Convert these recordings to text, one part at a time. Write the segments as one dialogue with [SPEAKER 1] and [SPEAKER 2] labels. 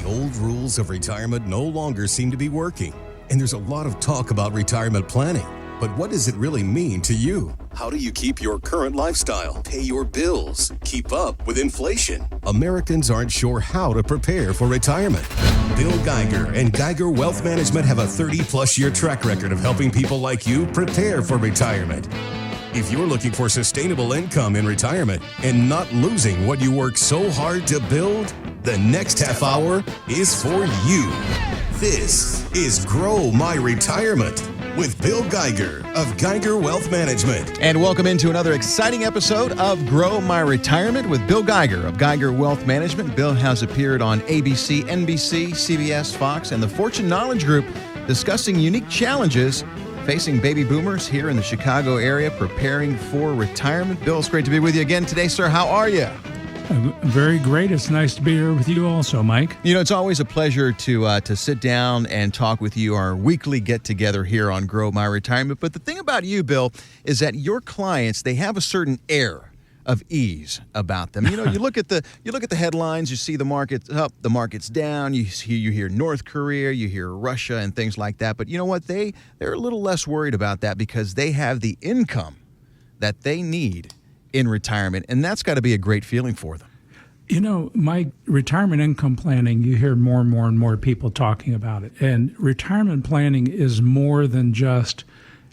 [SPEAKER 1] old rules of retirement no longer seem to be working, and there's a lot of talk about retirement planning. But what does it really mean to you? How do you keep your current lifestyle, pay your bills, keep up with inflation? Americans aren't sure how to prepare for retirement. Bill Geiger and Geiger Wealth Management have a 30-plus year track record of helping people like you prepare for retirement. If you're looking for sustainable income in retirement and not losing what you work so hard to build, the next half hour is for you. This is Grow My Retirement with Bill Geiger of Geiger Wealth Management.
[SPEAKER 2] And welcome into another exciting episode of Grow My Retirement with Bill Geiger of Geiger Wealth Management. Bill has appeared on ABC, NBC, CBS, Fox, and the Fortune Knowledge Group discussing unique challenges facing baby boomers here in the Chicago area preparing for retirement. Bill, it's great to be with you again today, sir. How are you?
[SPEAKER 3] Very great. It's nice to be here with you also, Mike.
[SPEAKER 2] You know, it's always a pleasure to sit down and talk with you, our weekly get-together here on Grow My Retirement. But the thing about you, Bill, is that your clients, they have a certain air of ease about them. You know, you look at the headlines, you see the market's up, the market's down, you hear North Korea, you hear Russia and things like that. But you know what? They're a little less worried about that because they have the income that they need in retirement, and that's got to be a great feeling for them.
[SPEAKER 3] You know, Mike, retirement income planning, you hear more and more and more people talking about it. And retirement planning is more than just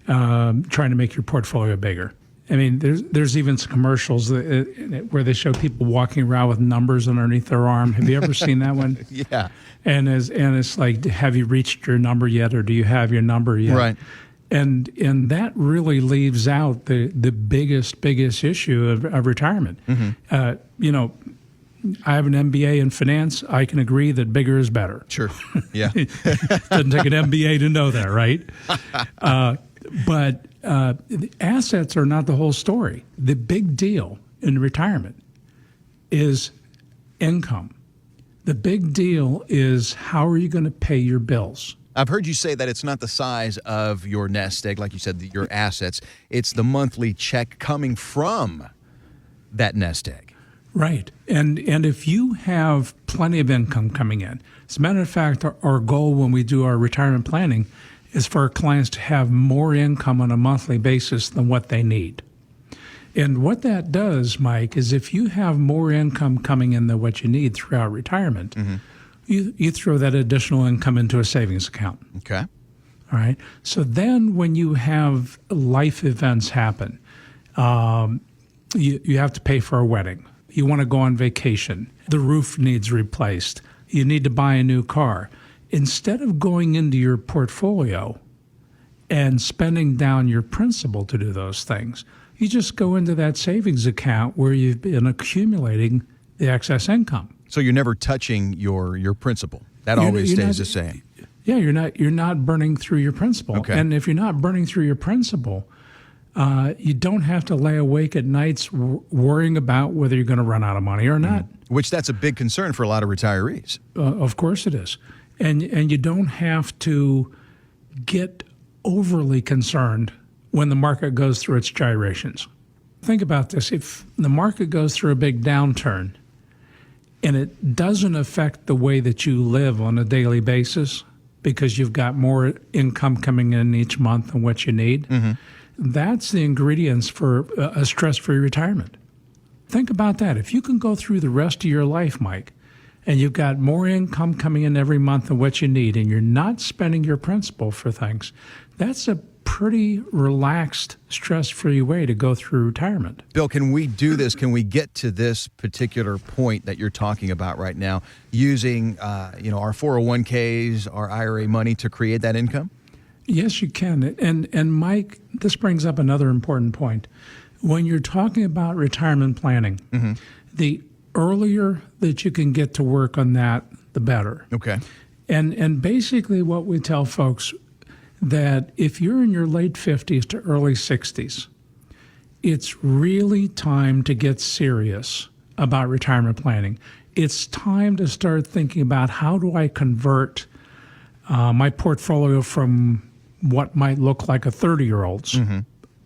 [SPEAKER 3] trying to make your portfolio bigger. I mean, there's even some commercials where they show people walking around with numbers underneath their arm. Have you ever seen that one?
[SPEAKER 2] Yeah.
[SPEAKER 3] And it's like, have you reached your number yet, or do you have your number yet?
[SPEAKER 2] Right.
[SPEAKER 3] And that really leaves out the biggest issue of retirement. Mm-hmm. You know, I have an MBA in finance. I can agree that bigger is better.
[SPEAKER 2] Sure. Yeah.
[SPEAKER 3] Doesn't take an MBA to know that, right? But the assets are not the whole story. The big deal in retirement is income. The big deal is how are you going to pay your bills?
[SPEAKER 2] I've heard you say that it's not the size of your nest egg, like you said, your assets. It's the monthly check coming from that nest egg.
[SPEAKER 3] Right. And if you have plenty of income coming in, as a matter of fact, our goal when we do our retirement planning is for our clients to have more income on a monthly basis than what they need. And what that does, Mike, is if you have more income coming in than what you need throughout retirement, mm-hmm. You throw that additional income into a savings account.
[SPEAKER 2] Okay.
[SPEAKER 3] All right. So then when you have life events happen, you have to pay for a wedding. You want to go on vacation. The roof needs replaced. You need to buy a new car. Instead of going into your portfolio and spending down your principal to do those things, you just go into that savings account where you've been accumulating the excess income.
[SPEAKER 2] So you're never touching your principal. That always stays the same.
[SPEAKER 3] Yeah, you're not burning through your principal.
[SPEAKER 2] Okay.
[SPEAKER 3] And if you're not burning through your principal, you don't have to lay awake at nights worrying about whether you're going to run out of money or not.
[SPEAKER 2] Which that's a big concern for a lot of retirees.
[SPEAKER 3] Of course it is. And you don't have to get overly concerned when the market goes through its gyrations. Think about this. If the market goes through a big downturn and it doesn't affect the way that you live on a daily basis because you've got more income coming in each month than what you need, mm-hmm. that's the ingredients for a stress-free retirement. Think about that. If you can go through the rest of your life, Mike, and you've got more income coming in every month than what you need, and you're not spending your principal for things, that's a pretty relaxed, stress-free way to go through retirement.
[SPEAKER 2] Bill, can we do this? Can we get to this particular point that you're talking about right now using our 401ks, our IRA money to create that income?
[SPEAKER 3] Yes, you can. And Mike, this brings up another important point. When you're talking about retirement planning, mm-hmm. the earlier that you can get to work on that, the better.
[SPEAKER 2] Okay.
[SPEAKER 3] And basically what we tell folks that if you're in your late 50s to early 60s, it's really time to get serious about retirement planning. It's time to start thinking about how do I convert my portfolio from what might look like a 30-year-old's, mm-hmm.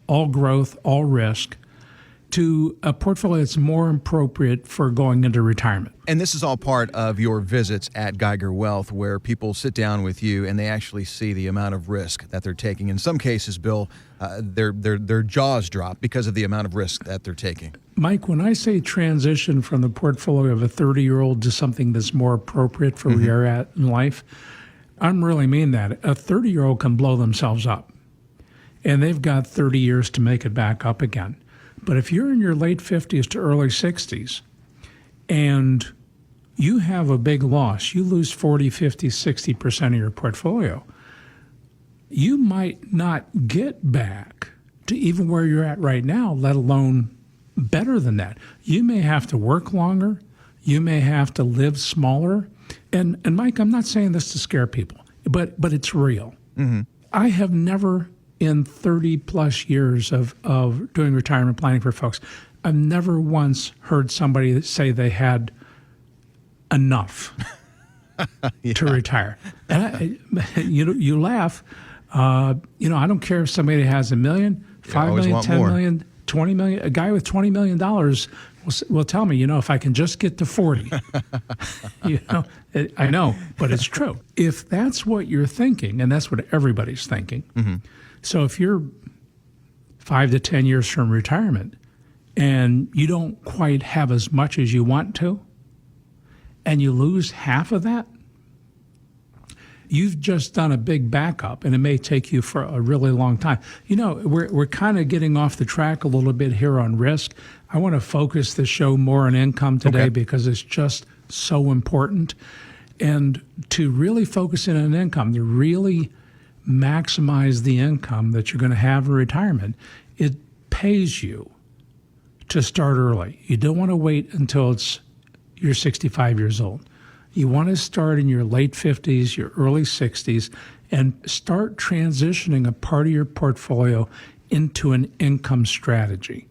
[SPEAKER 3] all growth, all risk, to a portfolio that's more appropriate for going into retirement.
[SPEAKER 2] And this is all part of your visits at Geiger Wealth, where people sit down with you and they actually see the amount of risk that they're taking. In some cases, Bill, their jaws drop because of the amount of risk that they're taking.
[SPEAKER 3] Mike, when I say transition from the portfolio of a 30-year-old to something that's more appropriate for where you're at in life, I'm really mean that. A 30-year-old can blow themselves up, and they've got 30 years to make it back up again. But if you're in your late 50s to early 60s and you have a big loss, you lose 40, 50, 60% of your portfolio, you might not get back to even where you're at right now, let alone better than that. You may have to work longer. You may have to live smaller. And Mike, I'm not saying this to scare people, but it's real. I have never, in 30 plus years of doing retirement planning for folks, I've never once heard somebody say they had enough to retire. And you laugh. I don't care if somebody has $1 million, $5 million, $10 million, $20 million. A guy with $20 million will tell me, if I can just get to 40. I know, but it's true. If that's what you're thinking, and that's what everybody's thinking, so if you're 5 to 10 years from retirement and you don't quite have as much as you want to, and you lose half of that, you've just done a big backup, and it may take you for a really long time. We're kind of getting off the track a little bit here on risk. I want to focus the show more on income today because it's just so important. And to really focus in on income, to really maximize the income that you're going to have in retirement, it pays you to start early. You don't want to wait until you're 65 years old. You want to start in your late 50s, your early 60s, and start transitioning a part of your portfolio into an income strategy.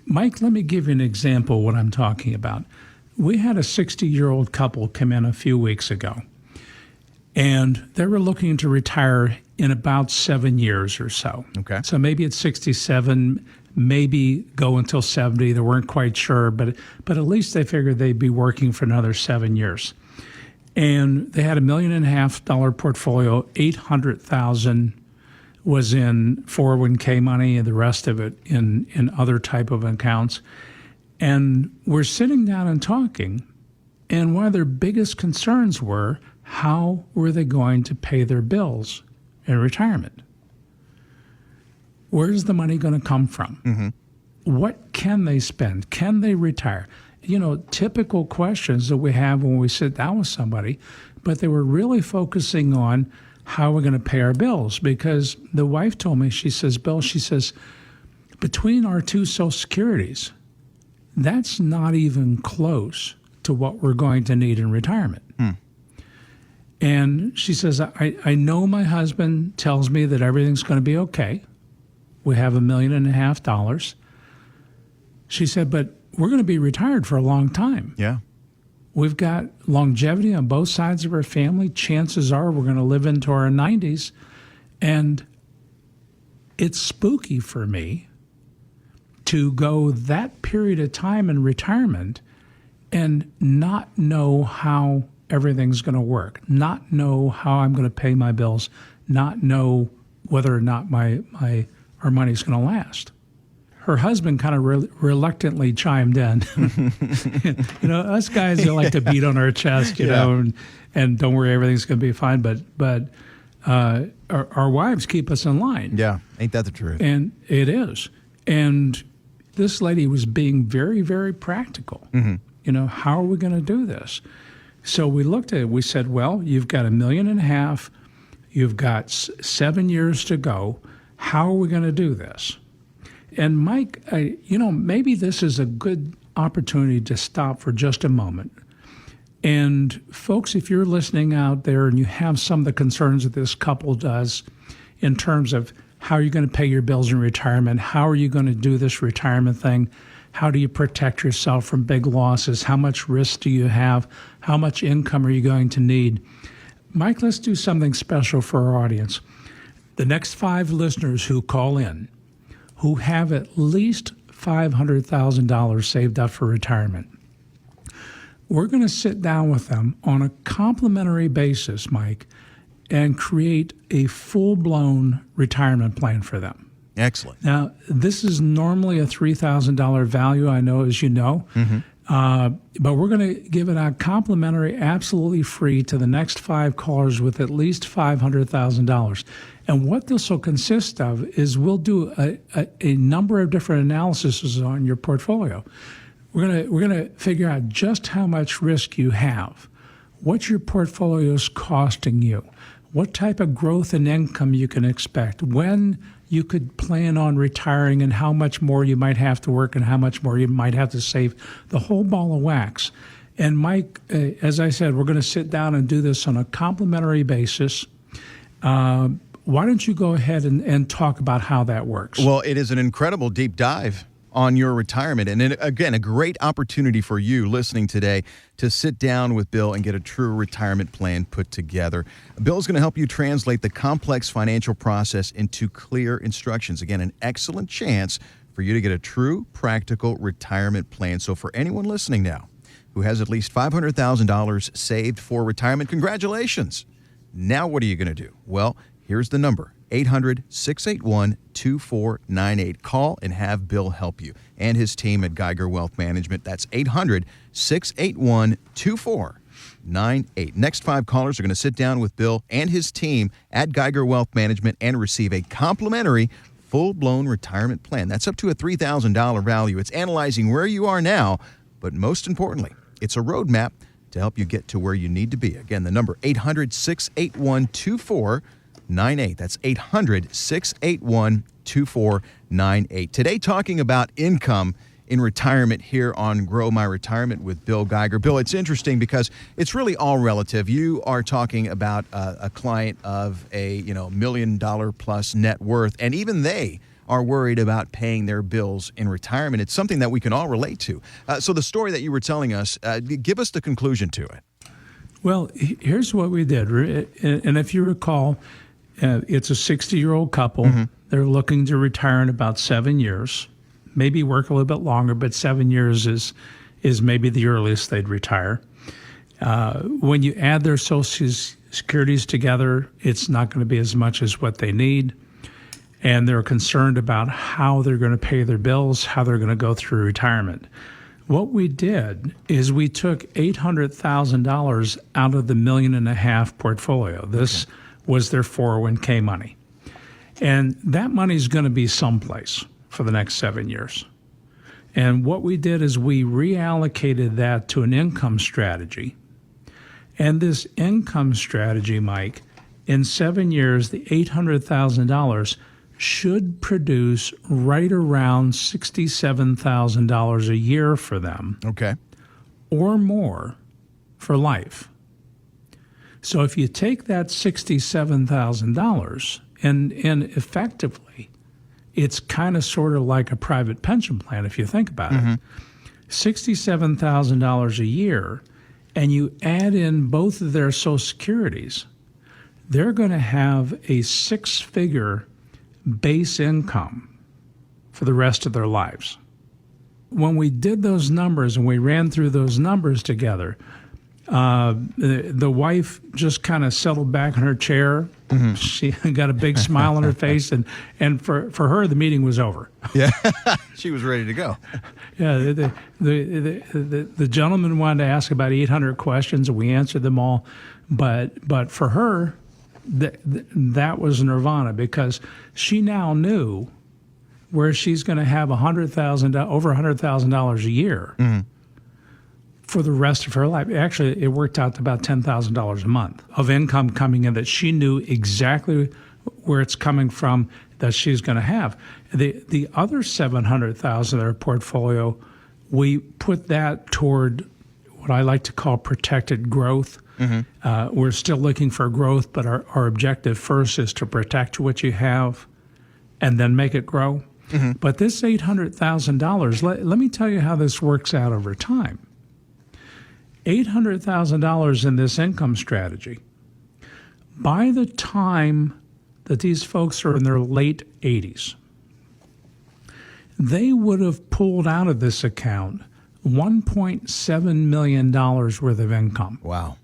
[SPEAKER 3] Mike, let me give you an example of what I'm talking about. We had a 60-year-old couple come in a few weeks ago, and they were looking to retire in about 7 years or so.
[SPEAKER 2] Okay.
[SPEAKER 3] So maybe at 67, maybe go until 70. They weren't quite sure, but at least they figured they'd be working for another 7 years. And they had $1.5 million portfolio. $800,000 was in 401k money, and the rest of it in other type of accounts. And we're sitting down and talking, and one of their biggest concerns were, how were they going to pay their bills in retirement? Where's the money going to come from? What can they spend? Can they retire? Typical questions that we have when we sit down with somebody, but they were really focusing on how we're going to pay our bills, because the wife told me, she says, Bill, between our two Social Securities, that's not even close to what we're going to need in retirement. And she says, I know my husband tells me that everything's going to be okay. We have $1.5 million. She said, but we're going to be retired for a long time.
[SPEAKER 2] Yeah.
[SPEAKER 3] We've got longevity on both sides of our family. Chances are we're going to live into our 90s. And it's spooky for me to go that period of time in retirement and not know how everything's going to work, not know how I'm going to pay my bills, not know whether or not our money's going to last. Her husband kind of reluctantly chimed in. Us guys that like to beat on our chest, and don't worry, everything's going to be fine. But our wives keep us in line.
[SPEAKER 2] Yeah, ain't that the truth?
[SPEAKER 3] And it is. And this lady was being very, very practical. How are we going to do this? So we looked at it. We said, well, you've got $1.5 million. You've got 7 years to go. How are we going to do this? And Mike, maybe this is a good opportunity to stop for just a moment. And folks, if you're listening out there and you have some of the concerns that this couple does in terms of how are you going to pay your bills in retirement, how are you going to do this retirement thing, how do you protect yourself from big losses, how much risk do you have, how much income are you going to need? Mike, let's do something special for our audience. The next 5 listeners who call in, who have at least $500,000 saved up for retirement. We're going to sit down with them on a complimentary basis, Mike, and create a full-blown retirement plan for them.
[SPEAKER 2] Excellent.
[SPEAKER 3] Now, this is normally a $3,000 value, I know, as you know, but we're going to give it out complimentary, absolutely free to the next 5 callers with at least $500,000. And what this will consist of is we'll do a number of different analyses on your portfolio. We're gonna figure out just how much risk you have, what your portfolio is costing you, what type of growth and income you can expect, when you could plan on retiring, and how much more you might have to work and how much more you might have to save, the whole ball of wax. And Mike, as I said, we're going to sit down and do this on a complimentary basis. Why don't you go ahead and talk about how that works?
[SPEAKER 2] Well, it is an incredible deep dive on your retirement. And again, a great opportunity for you listening today to sit down with Bill and get a true retirement plan put together. Bill's going to help you translate the complex financial process into clear instructions. Again, an excellent chance for you to get a true, practical retirement plan. So for anyone listening now who has at least $500,000 saved for retirement, congratulations. Now what are you going to do? Well, here's the number. 800-681-2498. Call and have Bill help you and his team at Geiger Wealth Management. That's 800-681-2498. Next 5 callers are going to sit down with Bill and his team at Geiger Wealth Management and receive a complimentary full-blown retirement plan. That's up to a $3,000 value. It's analyzing where you are now, but most importantly, it's a roadmap to help you get to where you need to be. Again, the number 800-681-2498. That's 800-681-2498. Today, talking about income in retirement here on Grow My Retirement with Bill Geiger. Bill, it's interesting because it's really all relative. You are talking about a client of a $1 million plus net worth, and even they are worried about paying their bills in retirement. It's something that we can all relate to. So the story that you were telling us, give us the conclusion to it.
[SPEAKER 3] Well, here's what we did. And if you recall, it's a 60-year-old couple. Mm-hmm. They're looking to retire in about 7 years, maybe work a little bit longer, but 7 years is maybe the earliest they'd retire. When you add their Social Securities together, it's not going to be as much as what they need. And they're concerned about how they're going to pay their bills, how they're going to go through retirement. What we did is we took $800,000 out of the $1.5 million portfolio. This was their 401k money. And that money is going to be someplace for the next 7 years. And what we did is we reallocated that to an income strategy. And this income strategy, Mike, in 7 years, the $800,000 should produce right around $67,000 a year for them.
[SPEAKER 2] Okay.
[SPEAKER 3] Or more for life. So if you take that $67,000 and effectively, it's kind of sort of like a private pension plan if you think about it. $67,000 a year, and you add in both of their Social Securities, they're going to have a 6-figure base income for the rest of their lives. When we did those numbers and we ran through those numbers together, the wife just kind of settled back in her chair. Mm-hmm. She got a big smile on her face, and for her, the meeting was over.
[SPEAKER 2] Yeah, she was ready to go.
[SPEAKER 3] Yeah, the gentleman wanted to ask about 800 questions, and we answered them all. But for her, that was nirvana, because she now knew where she's going to have over $100,000 a year for the rest of her life. Actually, it worked out to about $10,000 a month of income coming in that she knew exactly where it's coming from that she's going to have. The other $700,000 of their portfolio, we put that toward what I like to call protected growth. We're still looking for growth, but our objective first is to protect what you have and then make it grow. But this $800,000, let me tell you how this works out over time. $800,000 in this income strategy. By the time that these folks are in their late 80s, they would have pulled out of this account $1.7 million worth of income.
[SPEAKER 2] Wow.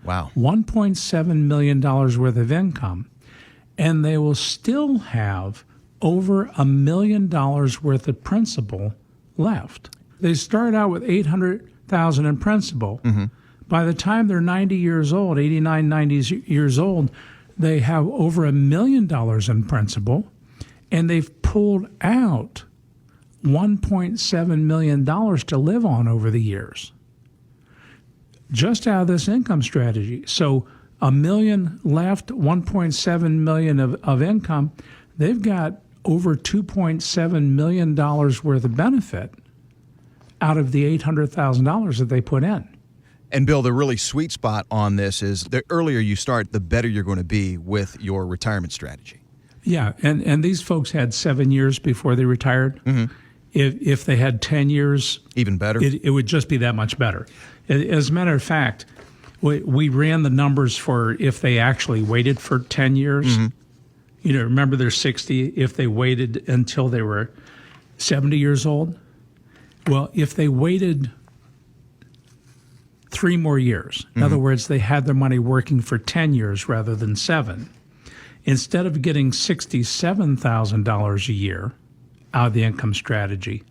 [SPEAKER 2] Wow.
[SPEAKER 3] $1.7 million worth of income, and they will still have over $1 million worth of principal left. They start out with $800,000 in principal. Mm-hmm. By the time they're 90 years old, 89, 90 years old, they have over $1 million in principal, and they've pulled out $1.7 million to live on over the years, just out of this income strategy. So $1 million left, $1.7 million of income. They've got over $2.7 million worth of benefit out of the $800,000 that they put in.
[SPEAKER 2] And Bill, the really sweet spot on this is the earlier you start, the better you're going to be with your retirement strategy.
[SPEAKER 3] Yeah, and these folks had 7 years before they retired. Mm-hmm. If they had 10 years,
[SPEAKER 2] even better.
[SPEAKER 3] It would just be that much better. As a matter of fact, we ran the numbers for if they actually waited for 10 years. Mm-hmm. You know, remember they're 60. If they waited until they were 70 years old, well, if they waited 3 more years, in other words, they had their money working for 10 years rather than 7. Instead of getting $67,000 a year out of the income strategy,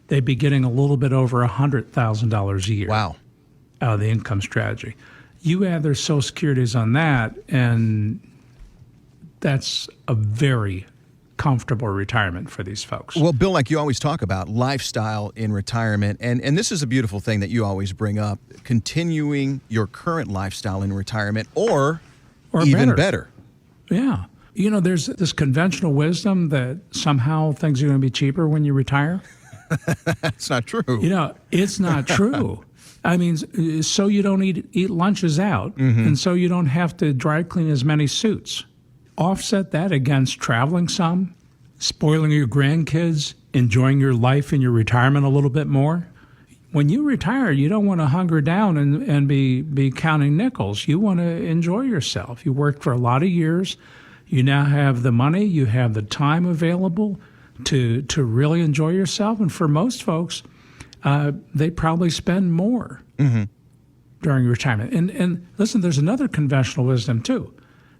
[SPEAKER 3] they'd be getting a little bit over $100,000 a year.
[SPEAKER 2] Wow.
[SPEAKER 3] Out of the income strategy. You add their Social Securities on that, and that's a very comfortable retirement for these folks.
[SPEAKER 2] Well, Bill, like you always talk about, lifestyle in retirement, and this is a beautiful thing that you always bring up, continuing your current lifestyle in retirement or even better.
[SPEAKER 3] Yeah. You know, there's this conventional wisdom that somehow things are going to be cheaper when you retire.
[SPEAKER 2] That's not true.
[SPEAKER 3] You know, it's not true. I mean, so you don't eat lunches out, and so you don't have to dry clean as many suits. Offset that against traveling some, spoiling your grandkids, enjoying your life in your retirement a little bit more. When you retire, you don't want to hunker down and be counting nickels. You want to enjoy yourself. You worked for a lot of years. You now have the money. You have the time available to really enjoy yourself. And for most folks, they probably spend more during retirement. And listen, there's another conventional wisdom too.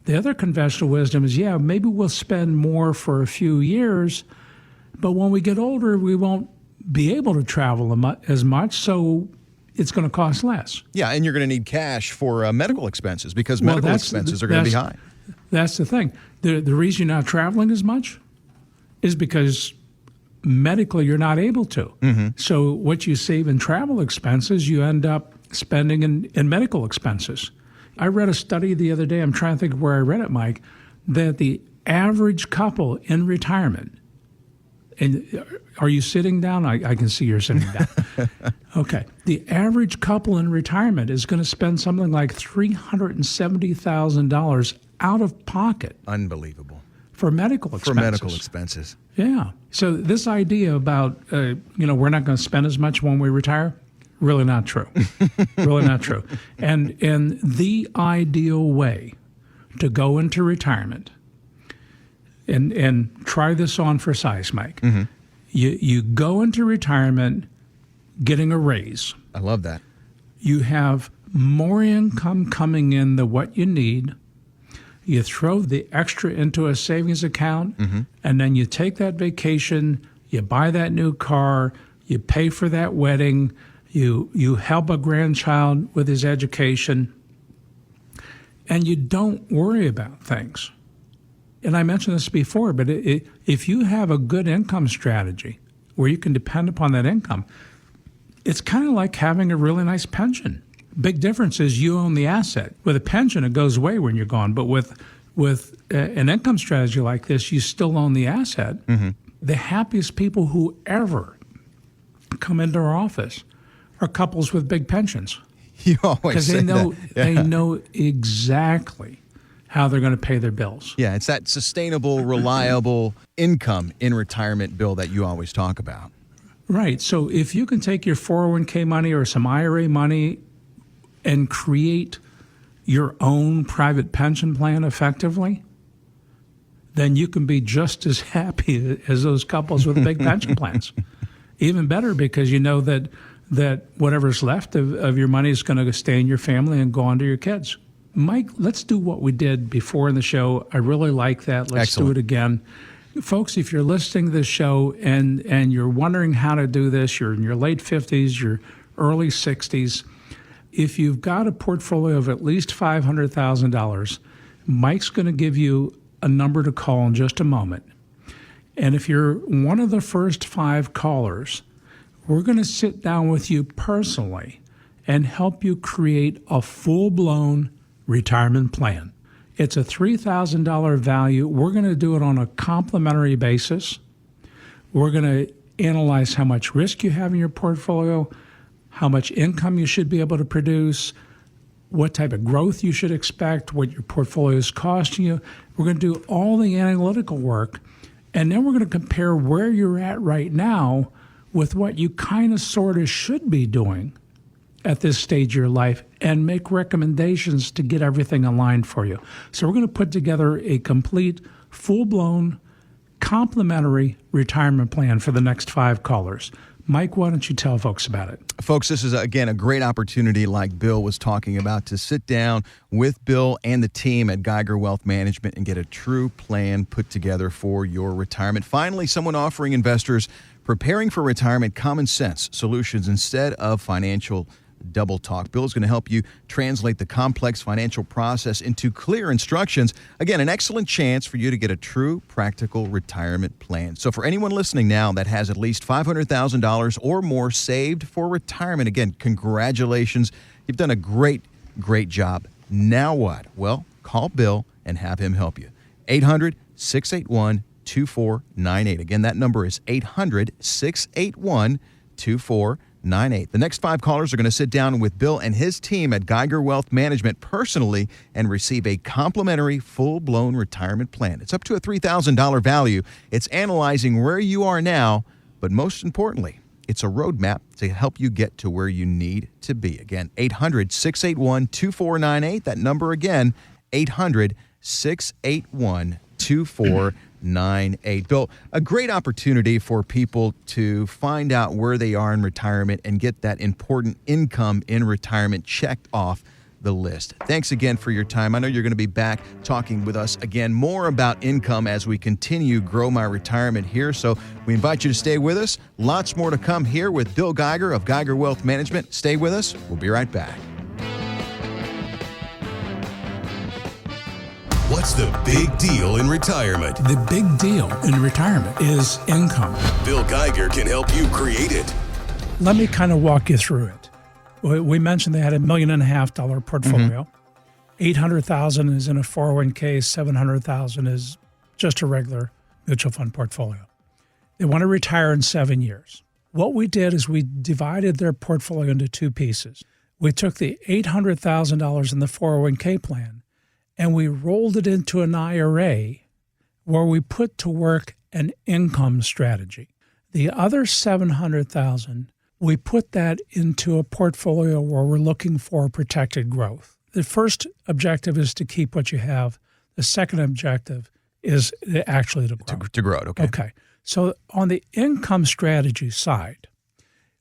[SPEAKER 3] The other conventional wisdom is, yeah, maybe we'll spend more for a few years, but when we get older, we won't be able to travel as much, so it's going to cost less.
[SPEAKER 2] Yeah, and you're going to need cash for medical expenses because medical expenses are going to be high.
[SPEAKER 3] That's the thing. The reason you're not traveling as much is because medically you're not able to. Mm-hmm. So what you save in travel expenses, you end up spending in medical expenses. I read a study the other day, I'm trying to think of where I read it, Mike, that the average couple in retirement, and are you sitting down? I can see you're sitting down. Okay. The average couple in retirement is going to spend something like $370,000 out of pocket.
[SPEAKER 2] Unbelievable.
[SPEAKER 3] For medical expenses. Yeah. So this idea about, we're not going to spend as much when we retire, really not true. Really not true. And the ideal way to go into retirement, and try this on for size, Mike. Mm-hmm. You go into retirement getting a raise.
[SPEAKER 2] I love that.
[SPEAKER 3] You have more income coming in than what you need. You throw the extra into a savings account, and then you take that vacation, you buy that new car, you pay for that wedding, you help a grandchild with his education, and you don't worry about things. And I mentioned this before, but if you have a good income strategy where you can depend upon that income, it's kind of like having a really nice pension. Big difference is you own the asset. With a pension, it goes away when you're gone. But with an income strategy like this, you still own the asset. Mm-hmm. The happiest people who ever come into our office are couples with big pensions.
[SPEAKER 2] You always say that.
[SPEAKER 3] Because they know exactly how they're going to pay their bills.
[SPEAKER 2] Yeah, it's that sustainable, reliable income in retirement, Bill, that you always talk about.
[SPEAKER 3] Right. So if you can take your 401k money or some IRA money and create your own private pension plan effectively, then you can be just as happy as those couples with big pension plans. Even better, because you know that whatever's left of your money is going to stay in your family and go on to your kids. Mike, let's do what we did before in the show. I really like that. Let's
[SPEAKER 2] Excellent.
[SPEAKER 3] do it again. Folks, if you're listening to this show and you're wondering how to do this, you're in your late 50s, your early 60s, if you've got a portfolio of at least $500,000, Mike's going to give you a number to call in just a moment. And if you're one of the first 5 callers, we're going to sit down with you personally and help you create a full-blown retirement plan. It's a $3,000 value. We're going to do it on a complimentary basis. We're going to analyze how much risk you have in your portfolio, how much income you should be able to produce, what type of growth you should expect, what your portfolio is costing you. We're going to do all the analytical work, and then we're going to compare where you're at right now with what you kind of sort of should be doing at this stage of your life and make recommendations to get everything aligned for you. So we're going to put together a complete, full-blown, complimentary retirement plan for the next 5 callers. Mike, why don't you tell folks about it?
[SPEAKER 2] Folks, this is, again, a great opportunity, like Bill was talking about, to sit down with Bill and the team at Geiger Wealth Management and get a true plan put together for your retirement. Finally, someone offering investors preparing for retirement common sense solutions instead of financial double talk. Bill is going to help you translate the complex financial process into clear instructions. Again, an excellent chance for you to get a true practical retirement plan. So for anyone listening now that has at least $500,000 or more saved for retirement, again, congratulations. You've done a great job. Now what? Well, call Bill and have him help you. 800-681-2498. Again, that number is 800-681-2498. The next 5 callers are going to sit down with Bill and his team at Geiger Wealth Management personally and receive a complimentary full-blown retirement plan. It's up to a $3,000 value. It's analyzing where you are now, but most importantly, it's a roadmap to help you get to where you need to be. Again, 800-681-2498. That number again, 800-681-2498. Bill, a great opportunity for people to find out where they are in retirement and get that important income in retirement checked off the list. Thanks again for your time. I know you're going to be back talking with us again more about income as we continue Grow My Retirement here. So we invite you to stay with us. Lots more to come here with Bill Geiger of Geiger Wealth Management. Stay with us. We'll be right back.
[SPEAKER 1] What's the big deal in retirement?
[SPEAKER 3] The big deal in retirement is income.
[SPEAKER 1] Bill Geiger can help you create it.
[SPEAKER 3] Let me kind of walk you through it. We mentioned they had $1.5 million portfolio. $800,000 is in a 401k, $700,000 is just a regular mutual fund portfolio. They want to retire in 7 years. What we did is we divided their portfolio into 2 pieces. We took the $800,000 in the 401k plan and we rolled it into an IRA where we put to work an income strategy. The other $700,000, we put that into a portfolio where we're looking for protected growth. The first objective is to keep what you have. The second objective is actually to grow.
[SPEAKER 2] To grow it, okay.
[SPEAKER 3] Okay. So on the income strategy side,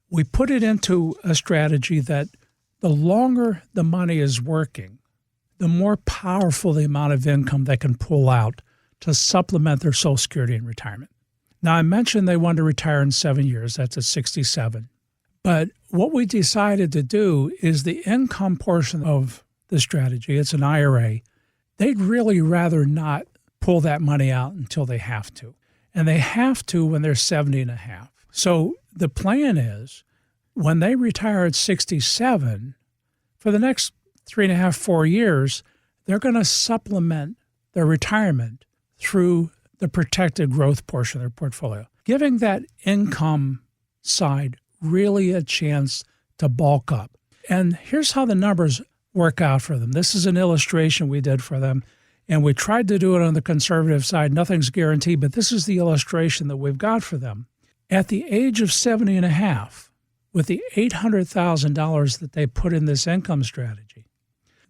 [SPEAKER 3] we put it into a strategy that the longer the money is working, the more powerful the amount of income they can pull out to supplement their Social Security in retirement. Now, I mentioned they wanted to retire in 7 years. That's at 67. But what we decided to do is the income portion of the strategy, it's an IRA, they'd really rather not pull that money out until they have to. And they have to when they're 70 and a half. So the plan is when they retire at 67, for the next 3.5, 4 years, they're going to supplement their retirement through the protected growth portion of their portfolio, giving that income side really a chance to bulk up. And here's how the numbers work out for them. This is an illustration we did for them, and we tried to do it on the conservative side. Nothing's guaranteed, but this is the illustration that we've got for them. At the age of 70 and a half, with the $800,000 that they put in this income strategy,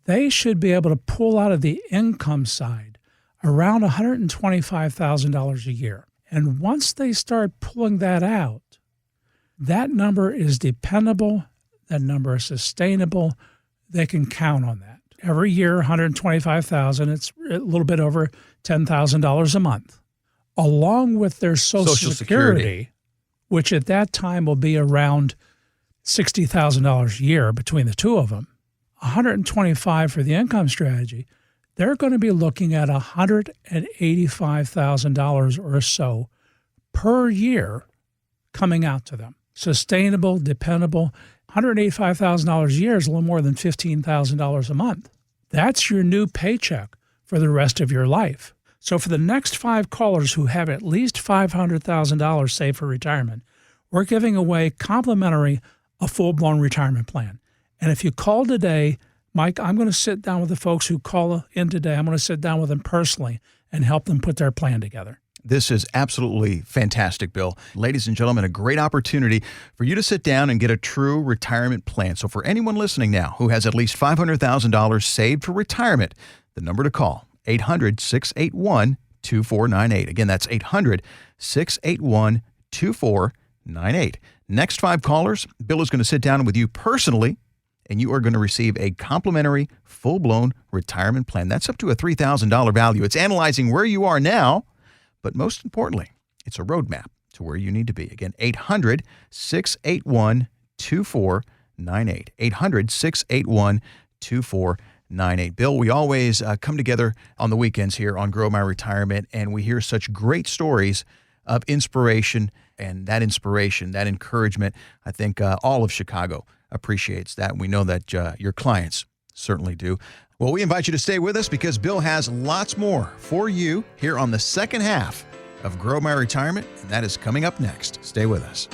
[SPEAKER 3] they should be able to pull out of the income side around $125,000 a year. And once they start pulling that out, that number is dependable, that number is sustainable. They can count on that. Every year, $125,000, it's a little bit over $10,000 a month. Along with their Social Security, which at that time will be around $60,000 a year between the two of them, $125,000 for the income strategy, they're going to be looking at $185,000 or so per year coming out to them. Sustainable, dependable. $185,000 a year is a little more than $15,000 a month. That's your new paycheck for the rest of your life. So for the next 5 callers who have at least $500,000 saved for retirement, we're giving away complimentary a full-blown retirement plan. And if you call today, Mike, I'm going to sit down with the folks who call in today. I'm going to sit down with them personally and help them put their plan together.
[SPEAKER 2] This is absolutely fantastic, Bill. Ladies and gentlemen, a great opportunity for you to sit down and get a true retirement plan. So for anyone listening now who has at least $500,000 saved for retirement, the number to call, 800-681-2498. Again, that's 800-681-2498. Next 5 callers, Bill is going to sit down with you personally, and you are going to receive a complimentary, full-blown retirement plan. That's up to a $3,000 value. It's analyzing where you are now, but most importantly, it's a roadmap to where you need to be. Again, 800-681-2498. 800-681-2498. Bill, we always come together on the weekends here on Grow My Retirement, and we hear such great stories of inspiration, and that encouragement, I think all of Chicago appreciates that. And we know that your clients certainly do. Well, we invite you to stay with us because Bill has lots more for you here on the second half of Grow My Retirement, and that is coming up next. Stay with us.